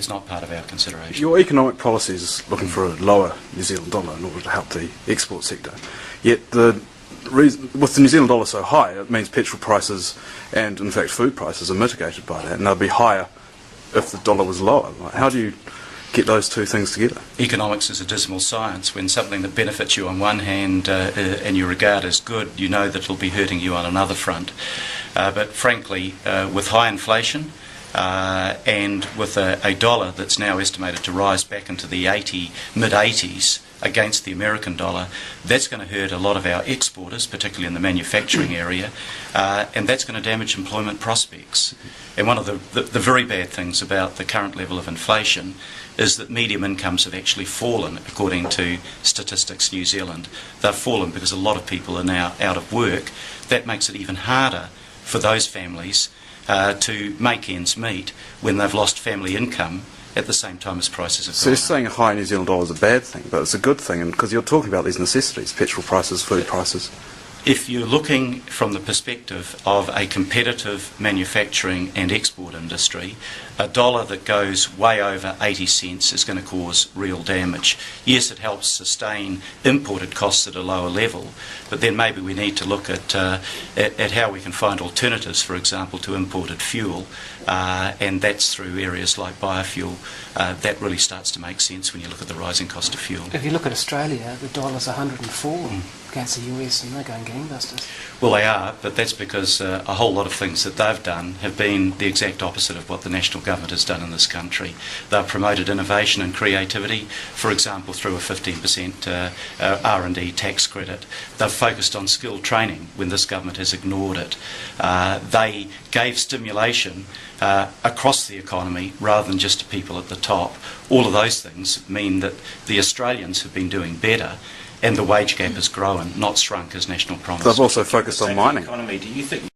is not part of our consideration. Your economic policy is looking for a lower New Zealand dollar in order to help the export sector. Yet with the New Zealand dollar so high, it means petrol prices and, in fact, food prices are mitigated by that, and they'll be higher if the dollar was lower. How do you get those two things together? Economics is a dismal science. When something that benefits you on one hand and you regard as good, you know that it'll be hurting you on another front. But frankly, with high inflation and with a dollar that's now estimated to rise back into the mid-80s against the American dollar, that's going to hurt a lot of our exporters, particularly in the manufacturing area, and that's going to damage employment prospects. And one of the very bad things about the current level of inflation is that medium incomes have actually fallen, according to Statistics New Zealand. They've fallen because a lot of people are now out of work. That makes it even harder for those families to make ends meet when they've lost family income at the same time as prices have gone up. So you're saying a high New Zealand dollar is a bad thing, but it's a good thing, because you're talking about these necessities, petrol prices, food prices. If you're looking from the perspective of a competitive manufacturing and export industry, a dollar that goes way over 80 cents is going to cause real damage. Yes, it helps sustain imported costs at a lower level, but then maybe we need to look at how we can find alternatives, for example, to imported fuel, and that's through areas like biofuel. That really starts to make sense when you look at the rising cost of fuel. If you look at Australia, the dollar's 104 against the US, and they're going gangbusters. Well, they are, but that's because a whole lot of things that they've done have been the exact opposite of what the national government has done in this country. They've promoted innovation and creativity, for example, through a 15% R&D tax credit. They've focused on skilled training when this government has ignored it. They gave stimulation across the economy rather than just to people at the top. All of those things mean that the Australians have been doing better, and the wage gap has grown, not shrunk, as National promised. They've also focused on mining. Economy, do you think